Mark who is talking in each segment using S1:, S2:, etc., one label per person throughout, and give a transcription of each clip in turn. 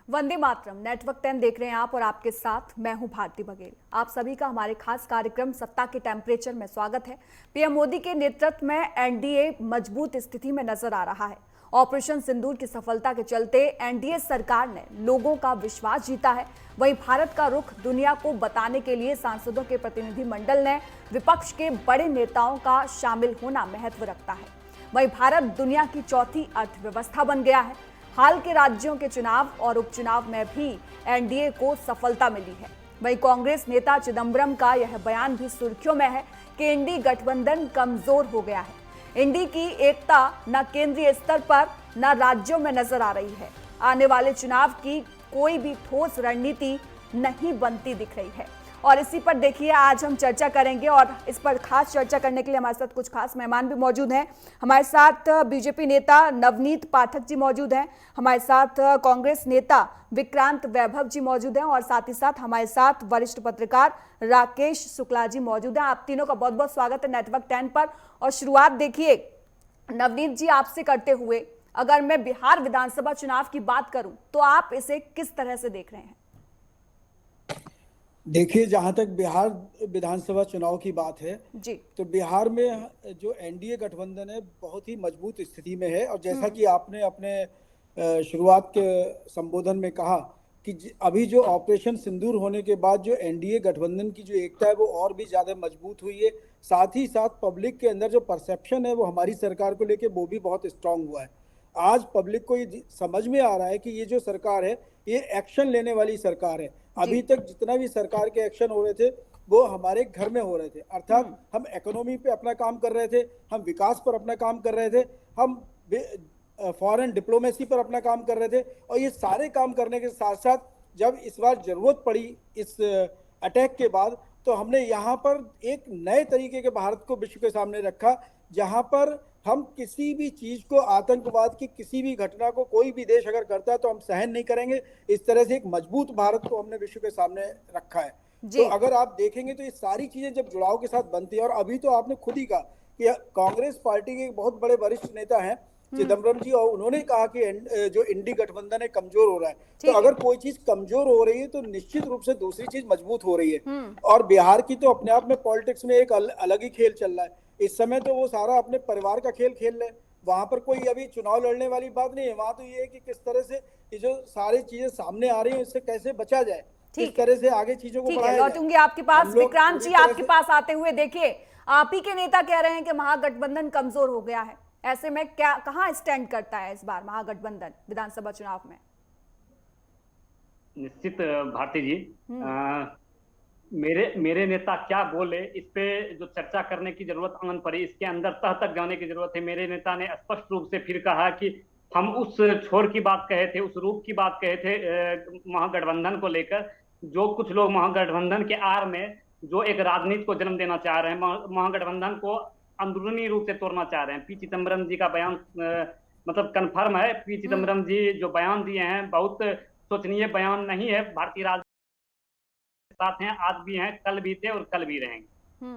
S1: Vande Mataram. Network 10 देख रहे हैं आप और आपके साथ मैं हूं भारती बघेल। आप सभी का हमारे खास कार्यक्रम सत्ता के टेम्परेचर में स्वागत है। पीएम मोदी के नेतृत्व में एनडीए मजबूत स्थिति में नजर आ रहा है। ऑपरेशन सिंदूर की सफलता के चलते एनडीए सरकार ने लोगों का विश्वास जीता है। वहीं भारत का रुख दुनिया को बताने के लिए सांसदों के प्रतिनिधिमंडल ने विपक्ष के बड़े नेताओं का शामिल होना महत्व रखता है। वहीं भारत दुनिया की चौथी अर्थव्यवस्था बन गया है। हाल के राज्यों के चुनाव और उपचुनाव में भी एनडीए को सफलता मिली है। वहीं कांग्रेस नेता चिदंबरम का यह बयान भी सुर्खियों में है कि इंडी गठबंधन कमजोर हो गया है। इंडी की एकता न केंद्रीय स्तर पर न राज्यों में नजर आ रही है। आने वाले चुनाव की कोई भी ठोस रणनीति नहीं बनती दिख रही है। और इसी पर देखिए आज हम चर्चा करेंगे और इस पर खास चर्चा करने के लिए हमारे साथ कुछ खास मेहमान भी मौजूद हैं। हमारे साथ बीजेपी नेता नवनीत पाठक जी मौजूद हैं, हमारे साथ कांग्रेस नेता विक्रांत वैभव जी मौजूद हैं और साथ ही साथ हमारे साथ वरिष्ठ पत्रकार राकेश शुक्ला जी मौजूद हैं। आप तीनों का बहुत बहुत स्वागत है नेटवर्क 10 पर। और शुरुआत देखिए नवनीत जी आपसे करते हुए, अगर मैं बिहार विधानसभा चुनाव की बात करूं तो आप इसे किस तरह से देख रहे हैं?
S2: देखिए, जहां तक बिहार विधानसभा चुनाव की बात है
S1: जी,
S2: तो बिहार में जो एनडीए गठबंधन है बहुत ही मजबूत स्थिति में है। और जैसा कि आपने अपने शुरुआत के संबोधन में कहा कि अभी जो ऑपरेशन सिंदूर होने के बाद जो एनडीए गठबंधन की जो एकता है वो और भी ज़्यादा मजबूत हुई है। साथ ही साथ पब्लिक के अंदर जो परसेप्शन है वो हमारी सरकार को लेके वो भी बहुत स्ट्रांग हुआ है। आज पब्लिक को ये समझ में आ रहा है कि ये जो सरकार है ये एक्शन लेने वाली सरकार है। अभी तक जितना भी सरकार के एक्शन हो रहे थे वो हमारे घर में हो रहे थे, अर्थात हम इकोनॉमी पे अपना काम कर रहे थे, हम विकास पर अपना काम कर रहे थे, हम फॉरेन डिप्लोमेसी पर अपना काम कर रहे थे। और ये सारे काम करने के साथ साथ जब इस बार जरूरत पड़ी इस अटैक के बाद तो हमने यहाँ पर एक नए तरीके के भारत को विश्व के सामने रखा, जहाँ पर हम किसी भी चीज को, आतंकवाद की किसी भी घटना को कोई भी देश अगर करता है तो हम सहन नहीं करेंगे। इस तरह से एक मजबूत भारत को हमने विश्व के सामने रखा है। तो अगर आप देखेंगे तो ये सारी चीजें जब जुड़ाव के साथ बनती है, और अभी तो आपने खुद ही कहा कि कांग्रेस पार्टी के बहुत बड़े वरिष्ठ नेता हैं चिदम्बरम जी, और उन्होंने कहा कि जो इंडी गठबंधन है कमजोर हो रहा है। तो अगर कोई चीज कमजोर हो रही है तो निश्चित रूप से दूसरी चीज मजबूत हो रही है। और बिहार की तो अपने आप में पॉलिटिक्स में एक अलग ही खेल चल रहा है इस समय। तो वो सारा अपने परिवार का खेल खेल रहे हैं, वहां पर कोई अभी चुनाव लड़ने वाली बात नहीं है। वहां तो ये है कि किस तरह से ये जो सारी चीजें सामने आ रही है इससे कैसे बचा जाए, किस तरह से आगे चीजों को बढ़ाया जाए।
S1: लौटूंगी आपके पास। विक्रांत जी आपके पास आते हुए, देखिए आप ही के नेता कह रहे हैं कि महागठबंधन कमजोर हो गया है। ऐसे में क्या, कहां स्टैंड करता है इस बार महागठबंधन विधानसभा चुनाव में?
S3: निश्चित भारती जी, मेरे नेता क्या बोले इस पे जो चर्चा करने की जरूरत आन पड़ी, इसके अंदर तह तक जाने की जरूरत है। मेरे नेता ने स्पष्ट रूप से फिर कहा कि हम उस छोर की बात कहे थे, उस रूप की बात कहे थे महागठबंधन को लेकर। जो कुछ लोग महागठबंधन के आड़ में जो एक राजनीति को जन्म देना चाह रहे हैं, महागठबंधन को अंदरूनी रूप से तोड़ना चाह रहे हैं। पी चिदम्बरम जी का बयान मतलब कन्फर्म है। पी चिदम्बरम जी जो बयान दिए हैं बहुत सोचनीय बयान नहीं है। भारतीय राजनीति साथ हैं, आज भी हैं, कल भी थे और कल भी रहेंगे।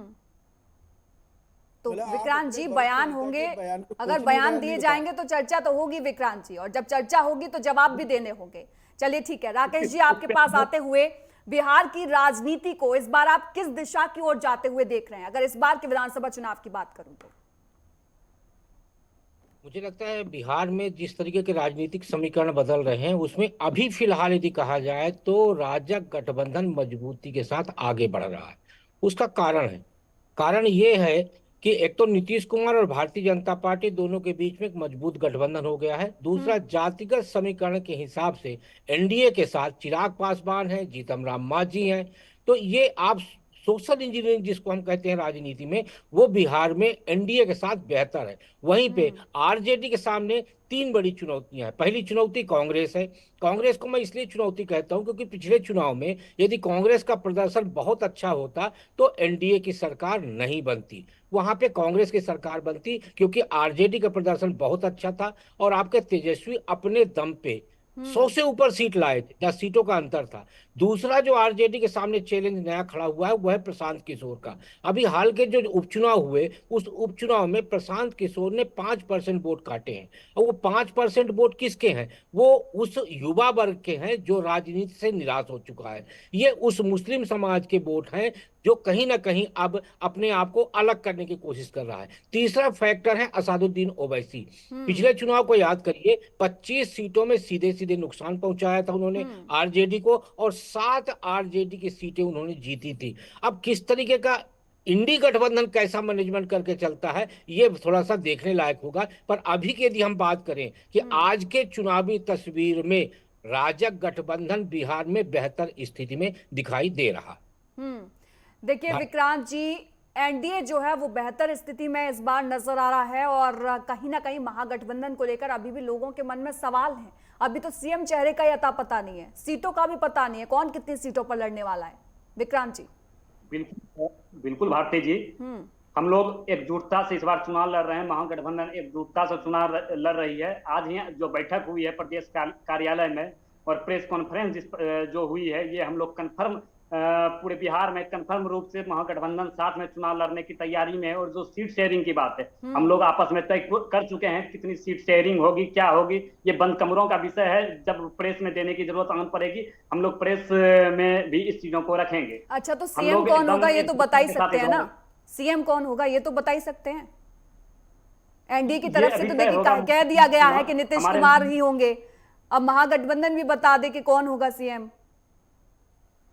S1: तो विक्रांत जी बयान होंगे, अगर बयान दिए जाएंगे तो चर्चा तो होगी विक्रांत जी, और जब चर्चा होगी तो जवाब भी देने होंगे। चलिए ठीक है, राकेश जी आपके पास आते हुए, बिहार की राजनीति को इस बार आप किस दिशा की ओर जाते हुए देख रहे हैं, अगर इस बार के विधानसभा चुनाव की बात करूं तो?
S4: मुझे लगता है बिहार में जिस तरीके के राजनीतिक समीकरण बदल रहे हैं उसमें अभी फिलहाल यदि कहा जाए तो राजग गठबंधन मजबूती के साथ आगे बढ़ रहा है। उसका कारण ये है कि एक तो नीतीश कुमार और भारतीय जनता पार्टी दोनों के बीच में एक मजबूत गठबंधन हो गया है। दूसरा, जातिगत समीकरण के हिसाब से एनडीए के साथ चिराग पासवान है, जीतन राम मांझी हैं। तो ये आप सोशल इंजीनियरिंग जिसको हम कहते हैं राजनीति में, वो बिहार में एनडीए के साथ बेहतर है। वहीं पे आरजेडी के सामने तीन बड़ी चुनौतियां हैं। पहली चुनौती कांग्रेस है। कांग्रेस को मैं इसलिए चुनौती कहता हूं क्योंकि पिछले चुनाव में यदि कांग्रेस का प्रदर्शन बहुत अच्छा होता तो एनडीए की सरकार नहीं बनती, वहां पे कांग्रेस की सरकार बनती, क्योंकि आरजेडी का प्रदर्शन बहुत अच्छा था और आपके तेजस्वी अपने दम पे 100 से ऊपर सीट लाए थे, 10 सीटों का अंतर था। दूसरा जो आरजेडी के सामने चैलेंज नया खड़ा हुआ है वो है प्रशांत किशोर का। अभी हाल के जो उपचुनाव हुए उस उपचुनाव में प्रशांत किशोर ने 5% वोट काटे हैं, और वो 5% वोट किसके हैं? वो उस युवा वर्ग के हैं जो राजनीति से निराश हो चुका है। ये उस मुस्लिम समाज के वोट हैं जो कहीं ना कहीं अब अपने आप को अलग करने की कोशिश कर रहा है। तीसरा फैक्टर है असादुद्दीन ओवैसी। पिछले चुनाव को याद करिए, 25 सीटों में सीधे सीधे नुकसान पहुंचाया था उन्होंने आरजेडी को, और 7 आरजेडी की सीटें उन्होंने जीती थी। अब किस तरीके का इंडी गठबंधन कैसा मैनेजमेंट करके चलता है ये थोड़ा सा देखने लायक होगा। पर अभी की यदि हम बात करें कि आज के चुनावी तस्वीर में राजग गठबंधन बिहार में बेहतर स्थिति में दिखाई दे रहा।
S1: देखिए विक्रांत जी, एनडीए जो है वो बेहतर स्थिति में इस बार नजर आ रहा है, और कहीं ना कहीं महागठबंधन को लेकर अभी भी लोगों के मन में सवाल हैं। अभी तो सीएम चेहरे का ही अता पता नहीं है, सीटों का भी पता नहीं है, कौन कितनी सीटों पर लड़ने वाला है। विक्रांत जी।
S3: बिल्कुल बिल्कुल भारती जी, हम लोग एकजुटता से इस बार चुनाव लड़ रहे हैं। महागठबंधन एकजुटता से चुनाव लड़ रही है। आज ही जो बैठक हुई है प्रदेश कार्यालय में और प्रेस कॉन्फ्रेंस जो हुई है, ये हम लोग कन्फर्म पूरे बिहार में कन्फर्म रूप से महागठबंधन साथ में चुनाव लड़ने की तैयारी में है। और जो सीट शेयरिंग की बात है, हम लोग आपस में तय कर चुके हैं कितनी सीट शेयरिंग होगी, क्या होगी। ये बंद कमरों का विषय है, जब प्रेस में देने की जरूरत आन पड़ेगी हम लोग प्रेस में भी इस चीजों को रखेंगे।
S1: अच्छा, तो सीएम कौन होगा ये तो बता ही सकते हैं ना? सीएम कौन होगा ये तो बता ही सकते हैं। एनडीए की तरफ से तो देखिए कह दिया गया है कि नीतीश कुमार ही होंगे। अब महागठबंधन भी बता दे कि कौन होगा सीएम।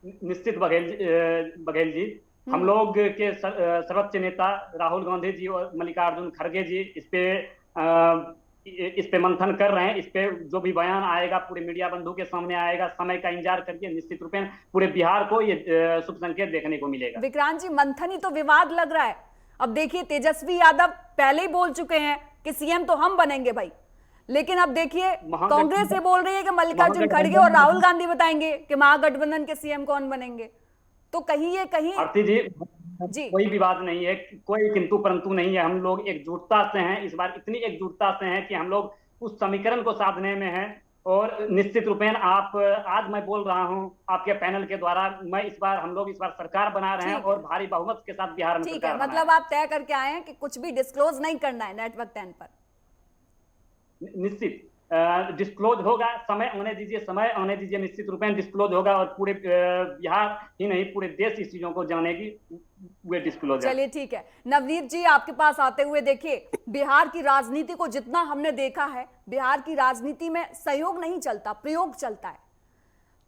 S3: निश्चित बघेल जी, हम लोग के सर्वोच्च नेता राहुल गांधी जी और मल्लिकार्जुन खड़गे जी इस पे मंथन कर रहे हैं। इस पे जो भी बयान आएगा पूरे मीडिया बंधु के सामने आएगा। समय का इंतजार करके निश्चित रूप में पूरे बिहार को ये शुभ संकेत देखने को मिलेगा।
S1: विक्रांत जी, मंथन ही तो विवाद लग रहा है। अब देखिए तेजस्वी यादव पहले ही बोल चुके हैं कि सीएम तो हम बनेंगे भाई, लेकिन अब देखिए कांग्रेस ये बोल रही है कि मल्लिकार्जुन खड़गे और राहुल गांधी बताएंगे कि महागठबंधन के सीएम कौन बनेंगे। तो कहीं ये कहीं
S3: आरती जी कोई विवाद नहीं है, कोई किंतु परंतु नहीं है। हम लोग एकजुटता से हैं, इस बार इतनी एकजुटता से हैं कि हम लोग उस समीकरण को साधने में हैं। और निश्चित रूपेण आप आज मैं बोल रहा हूं आपके पैनल के द्वारा, हम लोग इस बार सरकार बना रहे हैं और भारी बहुमत के साथ बिहार में
S1: ठीक है। मतलब आप तय करके आए हैं कि कुछ भी डिस्क्लोज नहीं करना है नेटवर्क 10 पर।
S3: निश्चित डिस्क्लोज होगा, समय आने दीजिए, निश्चित रूप में डिस्क्लोज होगा। और पूरे बिहार ही नहीं पूरे देश इस चीजों को जानेगी, वे डिस्क्लोज।
S1: चलिए ठीक है। नवनीत जी आपके पास आते हुए, देखिए बिहार की राजनीति को जितना हमने देखा है, बिहार की राजनीति में सहयोग नहीं चलता, प्रयोग चलता है।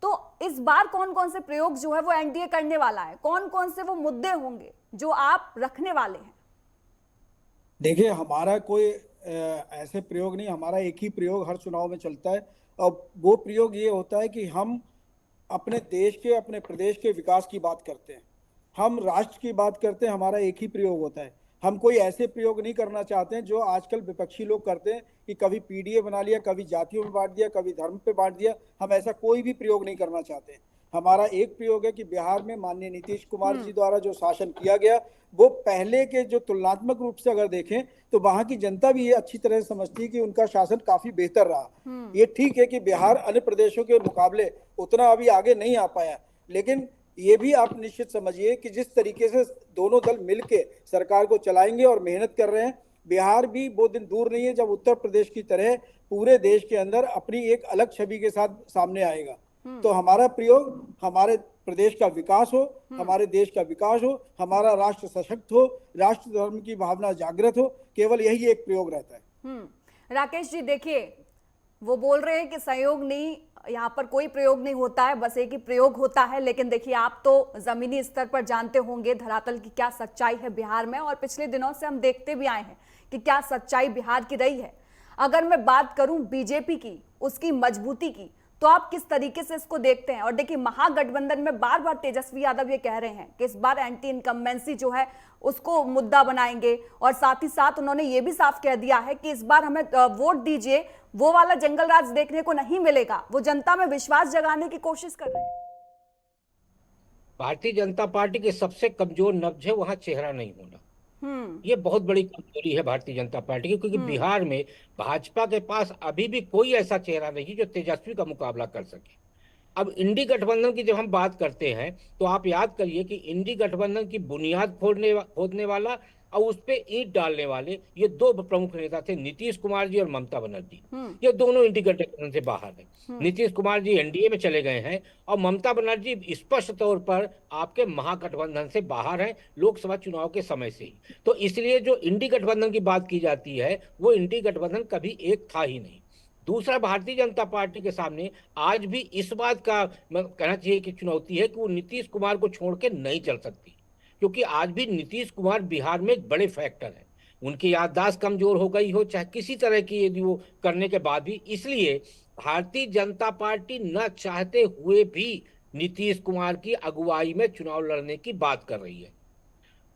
S1: तो इस बार कौन कौन से प्रयोग जो है वो एनडीए करने वाला है, कौन कौन से वो मुद्दे होंगे जो आप रखने वाले हैं?
S2: देखिए, हमारा कोई ऐसे प्रयोग नहीं, हमारा एक ही प्रयोग हर चुनाव में चलता है। और वो प्रयोग ये होता है कि हम अपने देश के, अपने प्रदेश के विकास की बात करते हैं, हम राष्ट्र की बात करते हैं। हमारा एक ही प्रयोग होता है। हम कोई ऐसे प्रयोग नहीं करना चाहते हैं जो आजकल विपक्षी लोग करते हैं कि कभी पीडीए बना लिया, कभी जातियों में बांट दिया, कभी धर्म पे बांट दिया। हम ऐसा कोई भी प्रयोग नहीं करना चाहते। हमारा एक प्रयोग है कि बिहार में माननीय नीतीश कुमार जी द्वारा जो शासन किया गया, वो पहले के जो तुलनात्मक रूप से अगर देखें तो वहां की जनता भी ये अच्छी तरह से समझती है कि उनका शासन काफी बेहतर रहा। ये ठीक है कि बिहार अन्य प्रदेशों के मुकाबले उतना अभी आगे नहीं आ पाया, लेकिन ये भी आप निश्चित समझिए कि जिस तरीके से दोनों दल मिलके सरकार को चलाएंगे और मेहनत कर रहे हैं, बिहार भी वो दिन दूर नहीं है जब उत्तर प्रदेश की तरह पूरे देश के अंदर अपनी एक अलग छवि के साथ सामने आएगा। तो हमारा प्रयोग हमारे प्रदेश का विकास हो, हमारे देश का विकास हो, हमारा राष्ट्र सशक्त हो, राष्ट्र धर्म की भावना जागृत हो, केवल यही एक प्रयोग रहता है।
S1: राकेश जी, देखिए वो बोल रहे हैं कि सहयोग नहीं, यहाँ पर कोई प्रयोग नहीं होता है, बस एक ही प्रयोग होता है। लेकिन देखिए आप तो जमीनी स्तर पर जानते होंगे धरातल की क्या सच्चाई है बिहार में, और पिछले दिनों से हम देखते भी आए हैं कि क्या सच्चाई बिहार की रही है। अगर मैं बात करूं बीजेपी की, उसकी मजबूती की, तो आप किस तरीके से इसको देखते हैं? और देखिए महागठबंधन में बार बार तेजस्वी यादव ये कह रहे हैं कि इस बार एंटी इनकम्बेंसी जो है उसको मुद्दा बनाएंगे, और साथ ही साथ उन्होंने ये भी साफ कह दिया है कि इस बार हमें वोट दीजिए, वो वाला जंगल राज देखने को नहीं मिलेगा। वो जनता में विश्वास जगाने की कोशिश कर रहे हैं।
S4: भारतीय जनता पार्टी के सबसे कमजोर नब्ज है वहां चेहरा नहीं होना। ये बहुत बड़ी कमजोरी है भारतीय जनता पार्टी की, क्योंकि बिहार में भाजपा के पास अभी भी कोई ऐसा चेहरा नहीं जो तेजस्वी का मुकाबला कर सके। अब इंडी गठबंधन की जब हम बात करते हैं तो आप याद करिए कि इंडी गठबंधन की बुनियाद खोदने वाला और उस पे ईंट डालने वाले ये दो प्रमुख नेता थे, नीतीश कुमार जी और ममता बनर्जी। ये दोनों इंडी गठबंधन से बाहर हैं। नीतीश कुमार जी एनडीए में चले गए हैं और ममता बनर्जी स्पष्ट तौर पर आपके महागठबंधन से बाहर हैं लोकसभा चुनाव के समय से ही। तो इसलिए जो इंडी गठबंधन की बात की जाती है वो इंडी गठबंधन कभी एक था ही नहीं। दूसरा, भारतीय जनता पार्टी के सामने आज भी इस बात का कहना चाहिए कि चुनौती है कि वो नीतीश कुमार को छोड़ के नहीं चल सकती, क्योंकि आज भी नीतीश कुमार बिहार में एक बड़े फैक्टर है। उनकी याददाश्त कमजोर हो गई हो चाहे किसी तरह की यदि वो करने के बाद भी, इसलिए भारतीय जनता पार्टी न चाहते हुए भी नीतीश कुमार की अगुवाई में चुनाव लड़ने की बात कर रही है।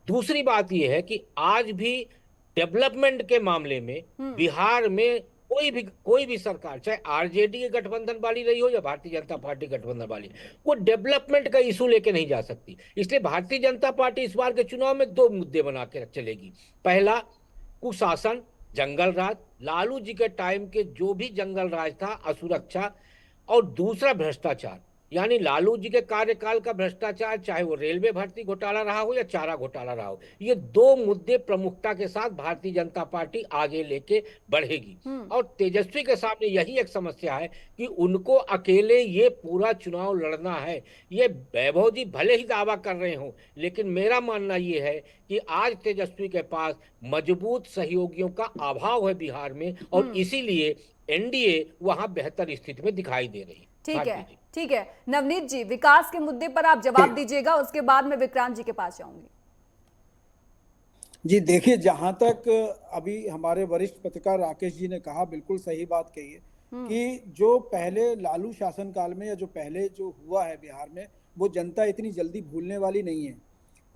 S4: दूसरी बात यह है कि आज भी डेवलपमेंट के मामले में बिहार में कोई भी सरकार, चाहे आरजेडी के गठबंधन वाली रही हो या भारतीय जनता पार्टी गठबंधन वाली, वो डेवलपमेंट का इशू लेके नहीं जा सकती। इसलिए भारतीय जनता पार्टी इस बार के चुनाव में दो मुद्दे बना के चलेगी। पहला, कुशासन, जंगल राज, लालू जी के टाइम के जो भी जंगल राज था, असुरक्षा, और दूसरा भ्रष्टाचार, यानी लालू जी के कार्यकाल का भ्रष्टाचार, चाहे वो रेलवे भर्ती घोटाला रहा हो या चारा घोटाला रहा हो। ये दो मुद्दे प्रमुखता के साथ भारतीय जनता पार्टी आगे लेके बढ़ेगी। और तेजस्वी के सामने यही एक समस्या है कि उनको अकेले ये पूरा चुनाव लड़ना है। ये वैभव जी भले ही दावा कर रहे हो, लेकिन मेरा मानना ये है कि आज तेजस्वी के पास मजबूत सहयोगियों का अभाव है बिहार में, और इसीलिए एनडीए वहां बेहतर स्थिति में दिखाई दे रही है।
S1: ठीक है नवनीत जी, विकास के मुद्दे पर आप जवाब दीजिएगा, उसके बाद मैं विक्रांत जी के पास जाऊंगी।
S2: जी देखिए, जहां तक अभी हमारे वरिष्ठ पत्रकार राकेश जी ने कहा, बिल्कुल सही बात कही है कि जो पहले लालू शासनकाल में या जो पहले जो हुआ है बिहार में, वो जनता इतनी जल्दी भूलने वाली नहीं है।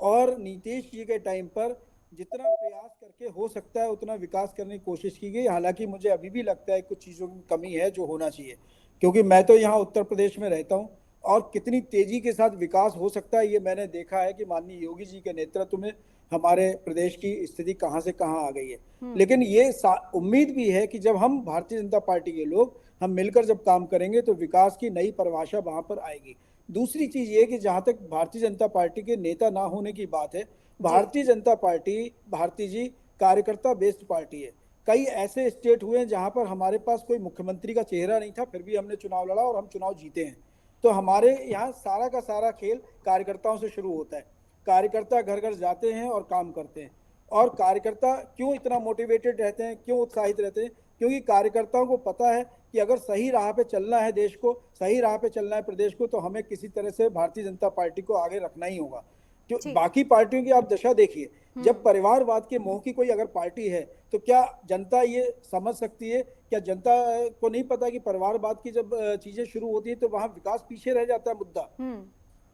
S2: और नीतीश जी के टाइम पर जितना प्रयास करके हो सकता है उतना विकास करने की कोशिश की गई। हालांकि मुझे अभी भी लगता है कुछ चीज़ों की कमी है जो होना चाहिए, क्योंकि मैं तो यहाँ उत्तर प्रदेश में रहता हूँ और कितनी तेजी के साथ विकास हो सकता है ये मैंने देखा है कि माननीय योगी जी के नेतृत्व में हमारे प्रदेश की स्थिति कहाँ से कहाँ आ गई है। लेकिन ये उम्मीद भी है कि जब हम भारतीय जनता पार्टी के लोग हम मिलकर जब काम करेंगे तो विकास की नई परिभाषा वहां पर आएगी। दूसरी चीज ये कि जहां तक भारतीय जनता पार्टी के नेता ना होने की बात है, भारतीय जनता पार्टी, भारती जी कार्यकर्ता बेस्ड पार्टी है। कई ऐसे स्टेट हुए हैं जहां पर हमारे पास कोई मुख्यमंत्री का चेहरा नहीं था, फिर भी हमने चुनाव लड़ा और हम चुनाव जीते हैं। तो हमारे यहाँ सारा का सारा खेल कार्यकर्ताओं से शुरू होता है। कार्यकर्ता घर घर जाते हैं और काम करते हैं। और कार्यकर्ता क्यों इतना मोटिवेटेड रहते हैं, क्यों उत्साहित रहते हैं? क्योंकि कार्यकर्ताओं को पता है कि अगर सही राह पे चलना है देश को, सही राह पे चलना है प्रदेश को, तो हमें किसी तरह से भारतीय जनता पार्टी को आगे रखना ही होगा। जो बाकी पार्टियों की आप दशा देखिए, जब परिवारवाद के मोह की कोई अगर पार्टी है तो क्या जनता ये समझ सकती है? क्या जनता को नहीं पता कि परिवारवाद की जब चीजें शुरू होती है तो वहां विकास पीछे रह जाता है मुद्दा।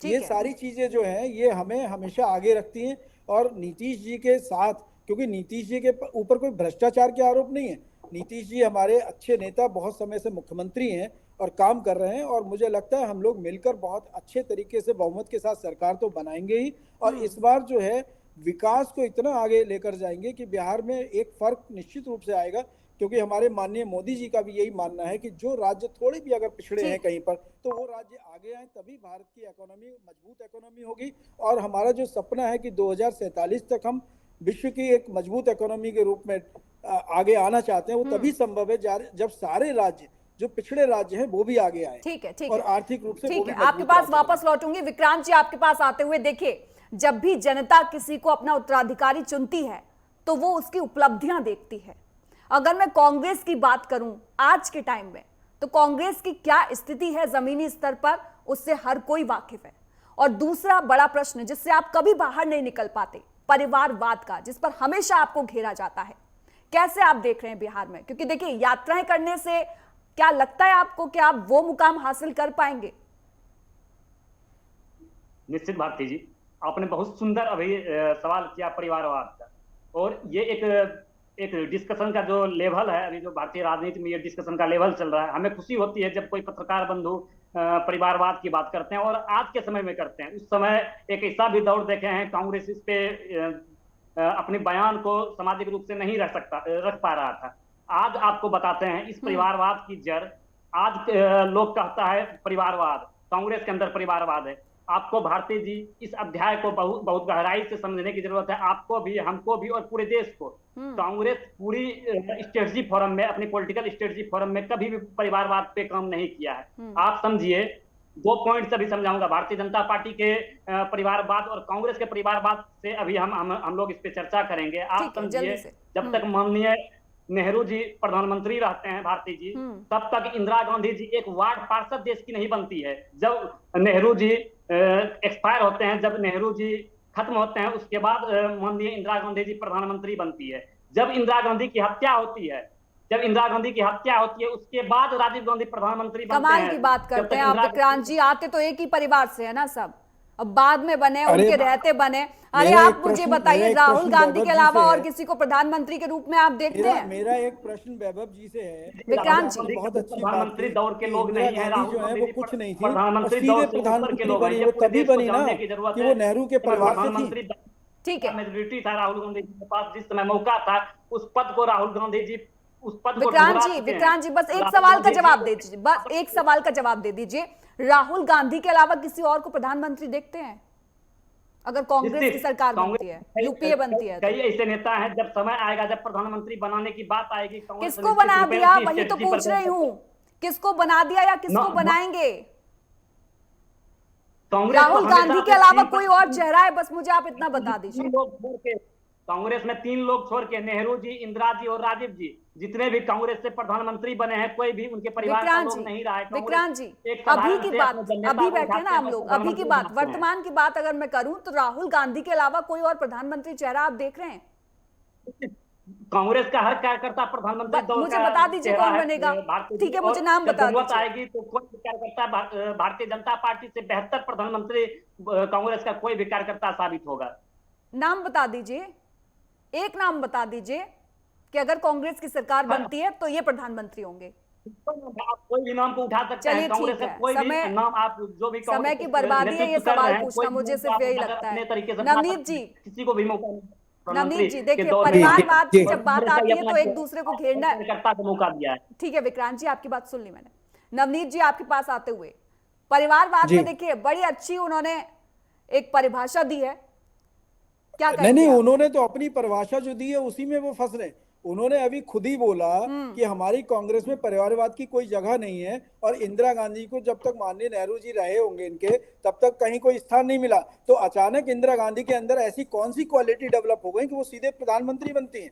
S2: ये सारी चीजें जो हैं ये हमें हमेशा आगे रखती हैं। और नीतीश जी के साथ, क्योंकि नीतीश जी के ऊपर कोई भ्रष्टाचार के आरोप नहीं है, नीतीश जी हमारे अच्छे नेता, बहुत समय से मुख्यमंत्री हैं और काम कर रहे हैं। और मुझे लगता है हम लोग मिलकर बहुत अच्छे तरीके से बहुमत के साथ सरकार तो बनाएंगे ही, और इस बार जो है विकास को इतना आगे लेकर जाएंगे कि बिहार में एक फर्क निश्चित रूप से आएगा। क्योंकि हमारे माननीय मोदी जी का भी यही मानना है कि जो राज्य थोड़े भी अगर पिछड़े हैं कहीं पर, तो वो राज्य आगे आए, तभी भारत की इकोनॉमी मजबूत इकोनॉमी होगी। और हमारा जो सपना है कि 2047 तक हम विश्व की एक मजबूत इकोनॉमी के रूप में आगे आना चाहते हैं, वो तभी संभव है जब सारे राज्य, जो पिछड़े राज्य हैं, वो भी आगे आए।
S1: ठीक है
S2: और आर्थिक रूप से वो भी
S1: आपके पास वापस लौटूंगी। विक्रांत जी, आपके पास आते हुए, देखिए, जब भी जनता किसी को अपना उत्तराधिकारी चुनती है तो वो उसकी उपलब्धियां देखती है। अगर मैं कांग्रेस की बात करूं आज के टाइम में, तो कांग्रेस की क्या स्थिति है जमीनी स्तर पर, उससे हर कोई वाकिफ है। और दूसरा बड़ा प्रश्न जिससे आप कभी बाहर नहीं निकल पाते, परिवारवाद का, जिस पर हमेशा आपको घेरा जाता है, कैसे आप देख रहे हैं बिहार में? क्योंकि देखिए, यात्राएं करने से क्या लगता है आपको कि आप वो मुकाम हासिल कर पाएंगे?
S3: निश्चित भारती जी, आपने बहुत सुंदर अभी सवाल किया परिवारवाद का। और ये एक डिस्कशन का जो लेवल है, अभी जो भारतीय राजनीति में ये डिस्कशन का लेवल चल रहा है, हमें खुशी होती है जब कोई पत्रकार बंधु परिवारवाद की बात करते हैं, और आज के समय में करते हैं। उस समय एक ऐसा भी दौर देखे हैं, कांग्रेस इस पे अपने बयान को सामाजिक रूप से नहीं रख पा रहा था। आज आपको बताते हैं इस परिवारवाद की जड़, आज लोग कहता है परिवारवाद, कांग्रेस के अंदर परिवारवाद है। आपको भारती जी इस अध्याय को बहुत बहुत गहराई से समझने की जरूरत है, आपको भी, हमको भी और पूरे देश को। कांग्रेस पूरी स्ट्रेटजी फोरम में, अपनी पॉलिटिकल स्ट्रेटजी फोरम में कभी भी परिवारवाद पे काम नहीं किया है। आप समझिए, 2 पॉइंट अभी समझाऊंगा। भारतीय जनता पार्टी के परिवारवाद और कांग्रेस के परिवारवाद से अभी हम लोग इस पे चर्चा करेंगे। आप समझिए, जब तक माननीय नेहरू जी प्रधानमंत्री रहते हैं भारती जी, तब तक इंदिरा गांधी जी एक वार्ड पार्षद देश की नहीं बनती है। जब नेहरू जी एक्सपायर होते हैं, जब नेहरू जी खत्म होते हैं, उसके बाद माननीय इंदिरा गांधी जी प्रधानमंत्री बनती है। जब इंदिरा गांधी की हत्या होती है, उसके बाद राजीव गांधी प्रधानमंत्री बनते हैं।
S1: कमाल की बात करते हैं आप विक्रांत जी, आते तो एक ही परिवार से है ना सब, अब बाद में बने, उनके रहते बने। अरे आप मुझे बताइए, राहुल गांधी के अलावा और किसी को प्रधानमंत्री के रूप में आप देखते हैं?
S2: मेरा एक प्रश्न वैभव जी से है।
S1: विक्रांत जी,
S2: बहुत अच्छी
S3: प्रधानमंत्री दौर के लोग नहीं है, राहुल
S2: जो है वो कुछ नहीं थी,
S3: प्रधानमंत्री
S2: सीधे प्रधानमंत्री बनी। वो तभी बनी ना कि वो नेहरू के परिवार से थी।
S1: ठीक है,
S3: मेजोरिटी था राहुल गांधी जी के पास, जिस समय मौका था उस पद को राहुल गांधी जी
S1: विक्रांत जी बस एक सवाल का जवाब दे दीजिए, बस एक सवाल का जवाब दे दीजिए। राहुल गांधी के अलावा किसी और को प्रधानमंत्री देखते हैं अगर कांग्रेस की सरकार बनती है, यूपीए बनती है?
S3: कई ऐसे नेता हैं, जब समय आएगा, जब प्रधानमंत्री बनाने की बात आएगी,
S1: किसको बना दिया, वही तो पूछ रही हूँ, किसको बना दिया या किसको बनाएंगे? राहुल गांधी के अलावा कोई और चेहरा है? बस मुझे आप इतना बता दीजिए।
S3: कांग्रेस में 3 लोग छोड़ के, नेहरू जी, इंदिरा जी और राजीव जी, जितने भी कांग्रेस से प्रधानमंत्री बने हैं, कोई भी उनके परिवार का लोग नहीं रहा है।
S1: विक्रांत जी, अभी की बात, अभी बैठे ना हम लोग, अभी की बात, वर्तमान की बात अगर मैं करूं तो राहुल गांधी के अलावा कोई और प्रधानमंत्री चेहरा आप देख रहे हैं?
S3: कांग्रेस का हर कार्यकर्ता प्रधानमंत्री
S1: मुझे बता दीजिए कौन बनेगा। ठीक है, मुझे नाम बता दीजिए।
S3: आएगी तो कोई भी कार्यकर्ता भारतीय जनता पार्टी से बेहतर प्रधानमंत्री कांग्रेस का कोई भी कार्यकर्ता साबित होगा।
S1: नाम बता दीजिए, एक नाम बता दीजिए कि अगर कांग्रेस की सरकार बनती है तो ये प्रधानमंत्री होंगे।
S3: आप कोई भी नाम को उठा सकते हैं, कांग्रेस का कोई भी नाम, आप जो भी
S1: समय की बर्बादी है ये सवाल पूछना, मुझे सिर्फ यही लगता है। नवनीत जी,
S3: किसी को भी मौका,
S1: नवनीत जी देखिए, परिवारवाद की जब बात आती है तो एक दूसरे को घेरना
S3: मौका दिया है।
S1: ठीक है विक्रांत जी, आपकी बात सुन ली मैंने। नवनीत जी, आपके पास आते हुए, परिवारवाद में देखिए बड़ी अच्छी उन्होंने एक परिभाषा दी है, क्या
S2: नहीं, उन्होंने तो अपनी परिभाषा जो दी है उसी में वो फंस रहे। उन्होंने अभी खुद ही बोला कि हमारी कांग्रेस में परिवारवाद की कोई जगह नहीं है, और इंदिरा गांधी को जब तक माननीय नेहरू जी रहे होंगे इनके, तब तक कहीं कोई स्थान नहीं मिला। तो अचानक इंदिरा गांधी के अंदर ऐसी कौन सी क्वालिटी डेवलप हो गई कि वो सीधे प्रधानमंत्री बनती हैं?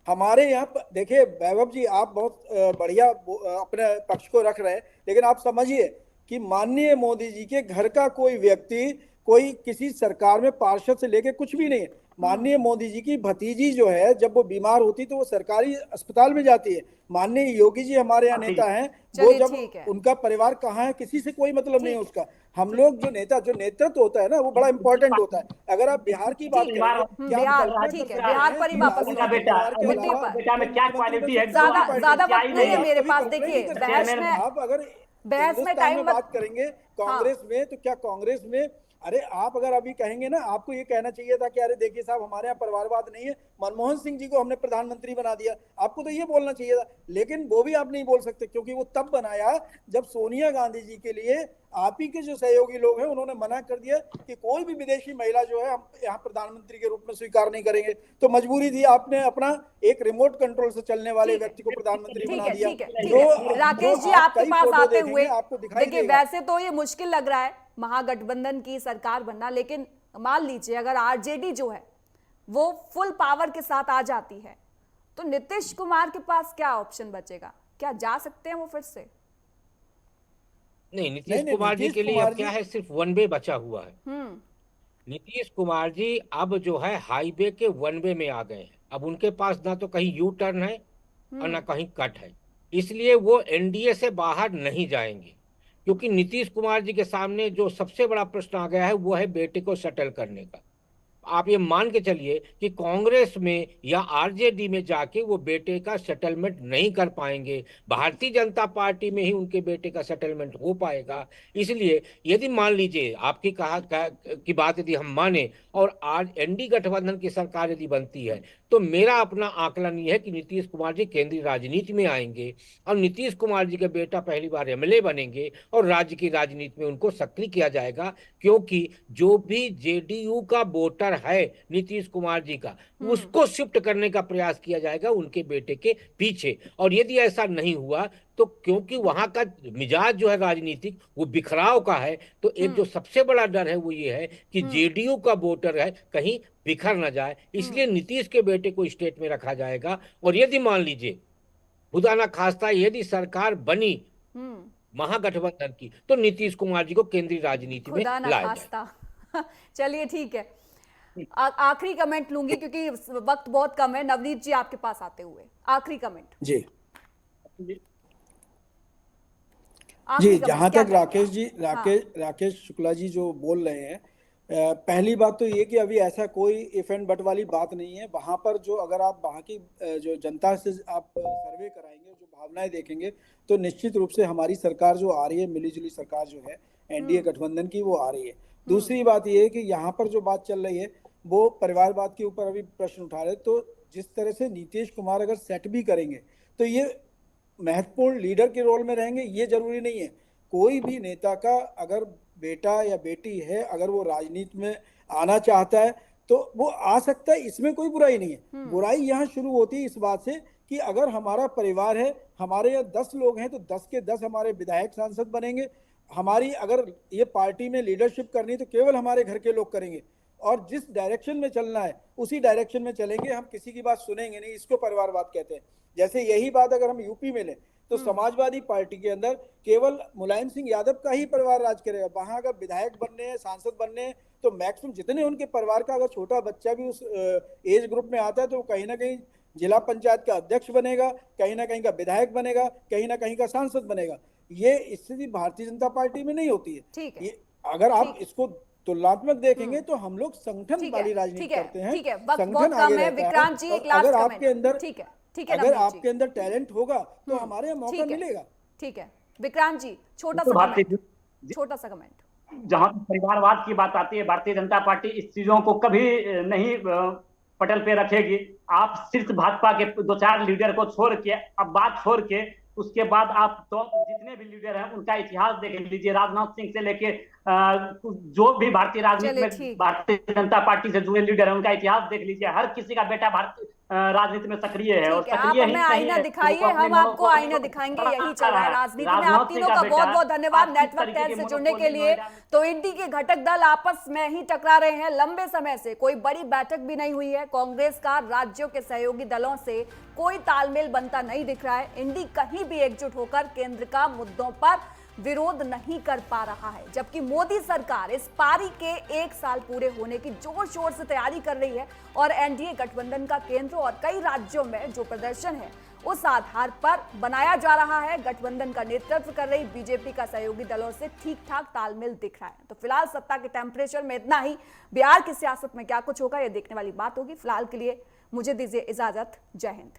S2: हमारे यहाँ देखिए वैभव जी, आप बहुत बढ़िया अपने पक्ष को रख रहे हैं, लेकिन आप समझिए कि माननीय मोदी जी के घर का कोई व्यक्ति, कोई किसी सरकार में पार्षद से लेके कुछ भी नहीं है। माननीय मोदी जी की भतीजी जो है, जब वो बीमार होती तो वो सरकारी अस्पताल में जाती है। माननीय योगी जी हमारे यहाँ नेता हैं, वो जब उनका परिवार कहाँ है किसी से कोई मतलब नहीं है उसका। हम लोग जो नेतृत्व होता है ना, वो बड़ा इंपॉर्टेंट होता है। अगर आप बिहार की बात करें,
S1: बिहार पर ही वापस ज्यादा वक्त नहीं है मेरे पास। देखिए बहस में टाइम
S2: बात करेंगे कांग्रेस में, तो क्या कांग्रेस में, अरे आप अगर अभी कहेंगे ना, आपको ये कहना चाहिए था कि अरे देखिए साहब, हमारे यहाँ परिवारवाद नहीं है, मनमोहन सिंह जी को हमने प्रधानमंत्री बना दिया, आपको तो ये बोलना चाहिए था। लेकिन वो भी आप नहीं बोल सकते, क्योंकि वो तब बनाया जब सोनिया गांधी जी के लिए आप ही के जो सहयोगी लोग हैं उन्होंने मना कर दिया कि कोई भी विदेशी महिला जो है हम यहाँ प्रधानमंत्री के रूप में स्वीकार नहीं करेंगे। तो मजबूरी थी, आपने अपना एक रिमोट कंट्रोल से चलने वाले व्यक्ति को प्रधानमंत्री बना दिया।
S1: राकेश जी, आपके पास आते हुए देखिए, वैसे तो ये मुश्किल लग रहा है महागठबंधन की सरकार बनना, लेकिन मान लीजिए अगर आरजेडी जो है वो फुल पावर के साथ आ जाती है तो नीतीश कुमार के पास क्या ऑप्शन बचेगा? क्या जा सकते हैं वो फिर से?
S4: नहीं, नीतीश कुमार जी के लिए अब क्या है, सिर्फ वन वे बचा हुआ है। नीतीश कुमार जी अब जो है हाईवे के वन वे में आ गए हैं। अब उनके पास ना तो कहीं यू टर्न है और ना कहीं कट है, इसलिए वो एनडीए से बाहर नहीं जाएंगे। क्योंकि नीतीश कुमार जी के सामने जो सबसे बड़ा प्रश्न आ गया है वो है बेटे को सेटल करने का। आप ये मान के चलिए कि कांग्रेस में या आरजेडी में जाके वो बेटे का सेटलमेंट नहीं कर पाएंगे, भारतीय जनता पार्टी में ही उनके बेटे का सेटलमेंट हो पाएगा। इसलिए यदि मान लीजिए आपकी की बात यदि हम माने और आज एनडी गठबंधन की सरकार यदि बनती है, तो मेरा अपना आकलन यह है कि नीतीश कुमार जी केंद्रीय राजनीति में आएंगे और नीतीश कुमार जी के बेटा पहली बार एमएलए बनेंगे और राज्य की राजनीति में उनको सक्रिय किया जाएगा, क्योंकि जो भी जेडीयू का वोटर है नीतीश कुमार जी का, उसको शिफ्ट करने का प्रयास किया जाएगा उनके बेटे के पीछे। और यदि ऐसा नहीं हुआ तो क्योंकि वहां का मिजाज जो है राजनीतिक वो बिखराव का है, तो एक जो सबसे बड़ा डर है वो ये है कि जेडीयू का वोटर है कहीं बिखर ना जाए, इसलिए नीतीश के बेटे को स्टेट में रखा जाएगा। और यदि मान लीजिए खुदा ना खास्ता यदि सरकार बनी महागठबंधन की, तो नीतीश कुमार जी को केंद्रीय राजनीति में लाया जाए।
S1: चलिए ठीक है, आखिरी कमेंट लूंगी क्योंकि वक्त बहुत कम है। नवनीत जी आपके पास आते हुए आखिरी कमेंट।
S2: जी जी, जहां तक राकेश शुक्ला जी जो बोल रहे हैं, पहली बात तो ये कि अभी ऐसा कोई इफ एंड बट वाली बात नहीं है। वहां पर जो अगर आप वहां की जो जनता से आप सर्वे कराएंगे, जो भावनाएं देखेंगे, तो निश्चित रूप से हमारी सरकार जो आ रही है, मिलीजुली सरकार जो है एनडीए गठबंधन की, वो आ रही है। दूसरी बात ये है कि यहाँ पर जो बात चल रही है वो परिवारवाद के ऊपर अभी प्रश्न उठा रहे, तो जिस तरह से नीतीश कुमार अगर सेट भी करेंगे तो ये महत्वपूर्ण लीडर के रोल में रहेंगे, ये जरूरी नहीं है। कोई भी नेता का अगर बेटा या बेटी है, अगर वो राजनीति में आना चाहता है तो वो आ सकता है, इसमें कोई बुराई नहीं है। बुराई यहाँ शुरू होती है इस बात से कि अगर हमारा परिवार है, हमारे यहाँ 10 लोग हैं, तो 10 के 10 हमारे विधायक सांसद बनेंगे। हमारी अगर ये पार्टी में लीडरशिप करनी तो केवल हमारे घर के लोग करेंगे, और जिस डायरेक्शन में चलना है उसी डायरेक्शन में चलेंगे, हम किसी की बात सुनेंगे नहीं। इसको परिवारवाद कहते हैं। जैसे यही बात अगर हम यूपी में लें तो समाजवादी पार्टी के अंदर केवल मुलायम सिंह यादव का ही परिवार राज करेगा। वहां अगर विधायक बनने हैं, सांसद बनने हैं, तो मैक्सिमम जितने उनके परिवार का अगर छोटा बच्चा भी उस एज ग्रुप में आता है तो कहीं ना कहीं जिला पंचायत का अध्यक्ष बनेगा, कहीं ना कहीं का विधायक बनेगा, कहीं ना कहीं का सांसद बनेगा। ये स्थिति भारतीय जनता पार्टी में नहीं होती है। ये अगर आप इसको तुलनात्मक देखेंगे तो हम लोग संगठन वाली राजनीति करते हैं। संगठन आगे रहता है। अगर आपके अंदर अगर आपके अंदर टैलेंट होगा तो हमारे यहाँ मौका मिलेगा।
S1: ठीक है विक्रांत जी, छोटा सा कमेंट।
S3: जहां परिवारवाद की बात आती है, भारतीय जनता पार्टी इस चीजों को कभी नहीं पटल पे रखेगी। आप सिर्फ भाजपा के 2-4 लीडर को छोड़ के, अब बात छोड़ के, उसके बाद आप तो जितने भी लीडर हैं उनका इतिहास देख लीजिए। राजनाथ सिंह से लेके जो भी भारतीय राजनीति में भारतीय जनता पार्टी से जुड़े लीडर हैं उनका इतिहास देख लीजिए। हर किसी का बेटा भारतीय राजनीति में सक्रिय है। और सक्रिय
S1: ही आईना दिखाइए, हम आपको आईना दिखाएंगे। यही चल रहा है राजनीति में। आप तीनों का बहुत बहुत धन्यवाद नेटवर्क टेल से जुड़ने के लिए। तो इंडी के घटक दल आपस में ही टकरा रहे हैं लंबे समय से, कोई बड़ी बैठक भी नहीं हुई है। कांग्रेस का राज्यों के सहयोगी दलों से कोई तालमेल बनता नहीं दिख रहा है। इंडी कहीं भी एकजुट होकर केंद्र का मुद्दों पर विरोध नहीं कर पा रहा है, जबकि मोदी सरकार इस पारी के 1 साल पूरे होने की जोर शोर से तैयारी कर रही है और एनडीए गठबंधन का केंद्र और कई राज्यों में जो प्रदर्शन है उस आधार पर बनाया जा रहा है। गठबंधन का नेतृत्व कर रही बीजेपी का सहयोगी दलों से ठीक ठाक तालमेल दिख रहा है। तो फिलहाल सत्ता के टेम्परेचर में इतना ही। बिहार की सियासत में क्या कुछ होगा ये देखने वाली बात होगी। फिलहाल के लिए मुझे दीजिए इजाजत। जय हिंद।